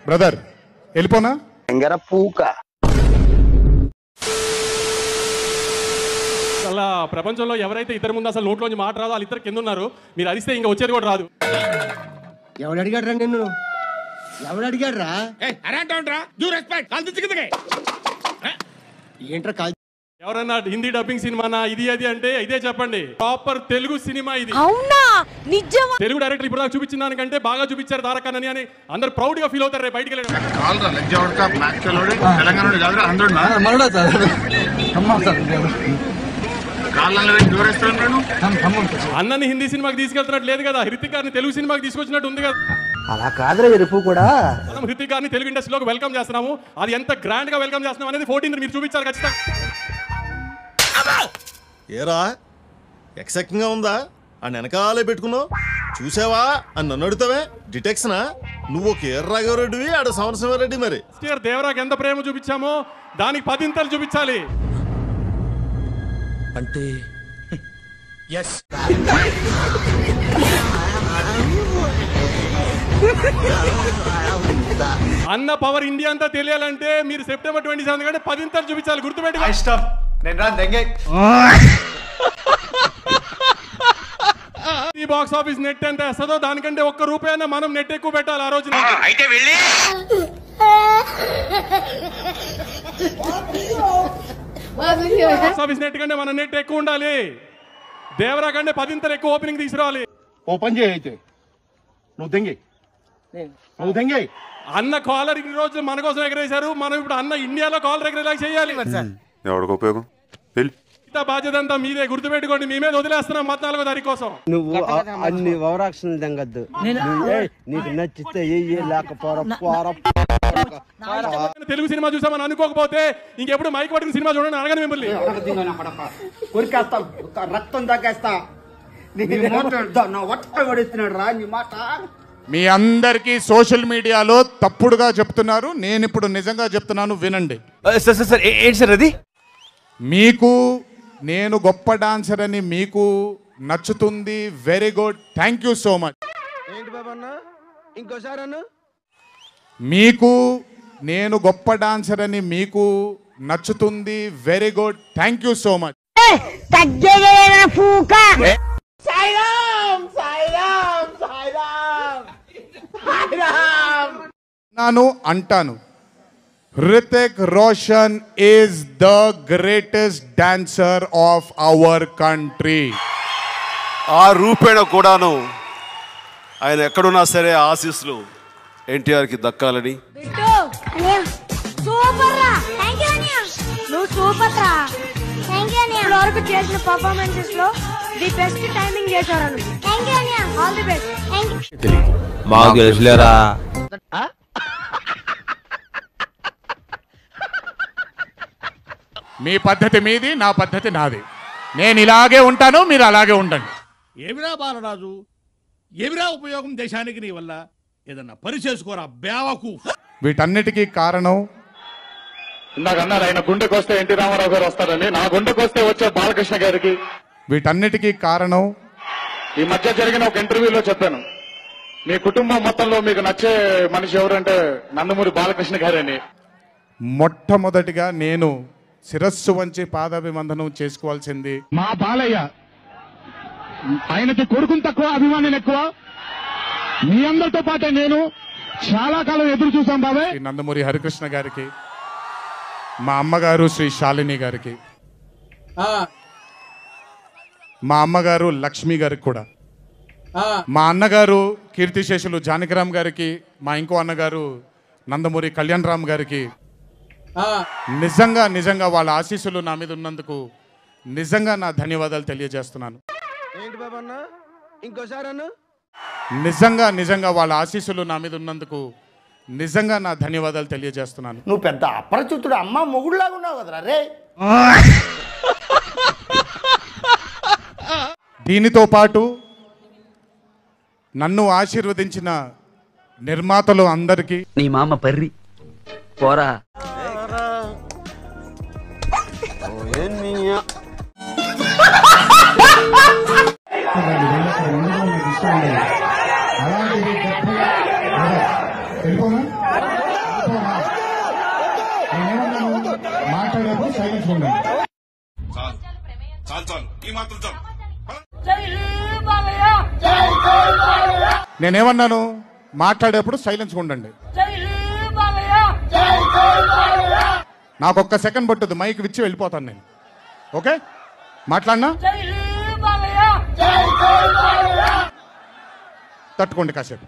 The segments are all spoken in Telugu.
బ్రదర్ వెళ్ళిపోనా పూక అలా ప్రపంచంలో ఎవరైతే ఇద్దరు ముందు అసలు నోట్లోంచి మాట రాదు వాళ్ళు ఇద్దరు కింద ఉన్నారు. మీరు అరిస్తే ఇంకా వచ్చేది కూడా రాదు. ఎవడు అడిగాడు రా నిన్ను? ఎవడు అడిగాడు రా? ఏంట్రా కాల్? ఎవరన్నా హిందీ డబ్బింగ్ సినిమానా ఇది అది అంటే ఇదే చెప్పండి. ప్రాపర్ తెలుగు సినిమా ఇది. అవునా? నిజమా? తెలుగు డైరెక్టర్ ఇప్పుడు దాకా చూపించిన దానికంటే బాగా చూపించారు తారకన్నని అని అందరు ప్రౌడ్ గా ఫీల్ అవుతారు. రేపు బయటికి అన్నని హిందీ సినిమాకి తీసుకెళ్తున్నట్టు లేదు కదా, హృతిక్ గారిని తెలుగు సినిమాకి తీసుకొచ్చినట్టు ఉంది కదా. అలా కాదురా ఎరుపు కూడా. మనం హృతిక్ గారిని తెలుగు ఇండస్ట్రీలోకి వెల్కమ్ చేస్తున్నాము. అది ఎంత గ్రాండ్ గా వెల్కమ్ చేస్తున్నాం అనేది 14th మీరు చూపించాలి ఖచ్చితంగా. ఏరా ఎక్సెక్టింగ్ గా ఉందా? ఆ వెనకాలే పెట్టుకున్నావు చూసావా అని నన్ను అడుగుతావే? డిటెక్షనా? నువ్వు ఒక ఎర్రాఘవరెడ్డివి, ఆడ సమరసింహారెడ్డి. మరి దేవరాకి ఎంత ప్రేమ చూపించామో దానికి 10 చూపించాలి. అంటే అన్న పవర్ ఇండియా అంతా తెలియాలంటే మీరు సెప్టెంబర్ 27 కంటే 10 చూపించాలి. గుర్తుపెట్టి ఈ బాక్స్ ఆఫీస్ నెట్ ఎంత వేస్తుందో దానికంటే ₹1 మనం నెట్ ఎక్కువ పెట్టాలి ఆ రోజున. అయితే వెళ్ళి బాక్స్ ఆఫీస్ నెట్ కంటే మన నెట్ ఎక్కువ ఉండాలి. దేవరా కంటే 10 ఎక్కువ ఓపెనింగ్ తీసుకురావాలి. ఓపెన్ చేయి అయితే నువ్వు దెంగే. అన్న కాలర్ ఇన్ని రోజులు మన కోసం ఎగరేశారు. మనం ఇప్పుడు అన్న ఇండియాలో కాలర్ ఎగరేలా చేయాలి. ఎవరికి ఉపయోగం? బాధ్యత అంతా మీదే. గుర్తుపెట్టుకోండి, మీ మీద వదిలేస్తున్నాం 14వ తారీఖు కోసం. నువ్వు అన్ని ఓవరాక్షన్ దంగద్దు. నీకు నచ్చితే తెలుగు సినిమా చూసామని అనుకోకపోతే ఇంకెప్పుడు మైక్ పట్టిన సినిమా చూడండి అడగను మిమ్మల్ని. రక్తం తగ్గేస్తా. మీ అందరికీ సోషల్ మీడియాలో తప్పుడుగా చెప్తున్నారు. నేను ఇప్పుడు నిజంగా చెప్తున్నాను, వినండి. అది మీకు నేను గొప్ప డాన్సర్ అని మీకు నచ్చుతుంది. Very good, thank you so much. ఏంటి బాబన్న ఇంకోసారి అన్న? మీకు నేను గొప్ప డాన్సర్ అని మీకు నచ్చుతుంది. Very good, thank you so much. నాను అంటాను, Hrithik Roshan is the greatest dancer of our country. ఆ రూపేణ కూడాను ఆయన ఎక్కడున్నా సరే ఆశీస్సులు ఎన్టీఆర్కి దక్కాలని. వరకు చేసిన పర్ఫార్మెన్సెస్ లో ది బెస్ట్ టైమింగ్ చేశారు. All the best. మాకు తెలుసులేరా. మీ పద్ధతి మీది, నా పద్ధతి నాది. నేను ఇలాగే ఉంటాను, మీరు అలాగే ఉండండి. ఏమిరా బాలరాజు, ఏమిరా ఉపయోగం దేశానికి నీ వల్ల? ఏదన్నా పని చేసుకోరా బేవకు. వీటన్నిటికీ కారణం ఇందాకన్నారు ఆయన గుండెకి వస్తే ఎన్టీ రామారావు గారు వస్తారని, నా గుండెకి వస్తే వచ్చే బాలకృష్ణ గారికి. వీటన్నిటికీ కారణం ఈ మధ్య జరిగిన ఒక ఇంటర్వ్యూలో చెప్పాను, మీ కుటుంబం మొత్తంలో మీకు నచ్చే మనిషి ఎవరంటే నందమూరి బాలకృష్ణ గారని. మొట్టమొదటిగా నేను శిరస్సు వంచి పాదాభివందనం చేసుకోవాల్సింది మా బాలయ్య. ఆయనకి కొడుకుని తక్కువ, అభిమానులు ఎక్కువ. మీ అందరితో పాటే నేను చాలా కాలం ఎదురు చూసాం బాబాయ్. నందమూరి హరికృష్ణ గారికి, మా అమ్మగారు శ్రీ శాలిని గారికి, మా అమ్మగారు లక్ష్మి గారికి కూడా, మా అన్నగారు కీర్తిశేషులు జానకిరామ్ గారికి, మా ఇంకో అన్నగారు నందమూరి కళ్యాణ్ రామ్ గారికి నిజంగా నిజంగా వాళ్ళ ఆశీస్సులు నా మీద ఉన్నందుకు నిజంగా నా ధన్యవాదాలు తెలియజేస్తున్నాను. ఏంటి బాబన్న ఇంకోసారి అన్న? నిజంగా నిజంగా వాళ్ళ ఆశీస్సులు నా మీద ఉన్నందుకు నిజంగా నా ధన్యవాదాలు తెలియజేస్తున్నాను. నువ్వు పెద్ద అపరిచితుడు అమ్మ మొగుడులాగా ఉన్నావు కదరా రే. దీనితో పాటు నన్ను ఆశీర్వదించిన నిర్మాతలు అందరికీ, నీ మామ పర్రి పోరా. అలాంటిది మాట్లాడేప్పుడు సైలెన్స్ ఉండండి. నేనేమన్నాను? మాట్లాడేప్పుడు సైలెన్స్ ఉండండి. నాకు ఒక్క సెకండ్ పట్టుద్ది, మైక్ విచ్చి వెళ్ళిపోతాను నేను. ఓకే, మాట్లాడినా తట్టుకోండి కాసేపు.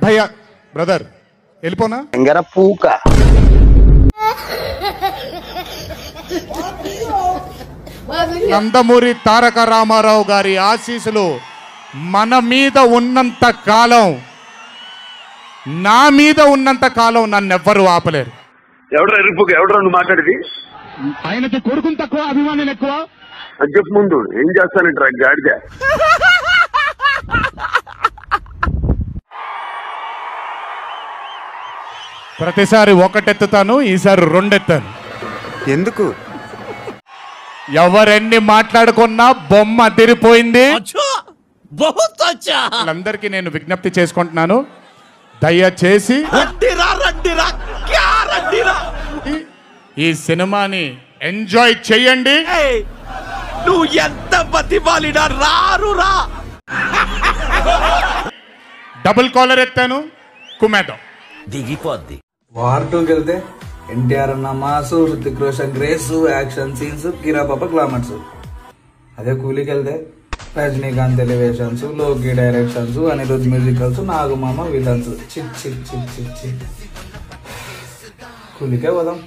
భయ్యా బ్రదర్ వెళ్ళిపోనా? పూక నందమూరి తారక రామారావు గారి ఆశీస్సులు మన మీద ఉన్నంత కాలం, నా మీద ఉన్నంత కాలం నన్నెవ్వరూ ఆపలేరు. ఎవడరా ఎరుపుక? ఎవడరా నువ్వు మాట్లాడేది? ఆయనకి కొడుకుని తక్కువ, అభిమానులు ఎక్కువ అని చెప్పు. ముందు ఏం చేస్తానంటారా గాడిద? ప్రతిసారి ఒకటెత్తుతాను, ఈసారి రెండెత్తాను. ఎందుకు? ఎవరెన్ని మాట్లాడుకున్నా బొమ్మ అదిరిపోయింది. వాళ్ళందరికీ నేను విజ్ఞప్తి చేసుకుంటున్నాను, దయచేసి ఈ సినిమాని ఎంజాయ్ చెయ్యండి. నువ్వు ఎంత బతిమాలినా రారు రా. డబుల్ కాలర్ ఎత్తాను, కుమేద్దాం. దిగిపోద్ది. వార్ 2కి వెళ్తే ఎన్టీఆర్ అన్న mass, Hrithik Roshan grace, action scenes, Kiara పాప గ్లామర్స్. అదే కూలీకి వెళ్తే Rajinikanth elevations, Loki directions, Anirudh musicals, నాగుమామ విలన్స్. చిక్ చిక్ చిక్ చిక్ చిక్. కూలీకే పోదాం.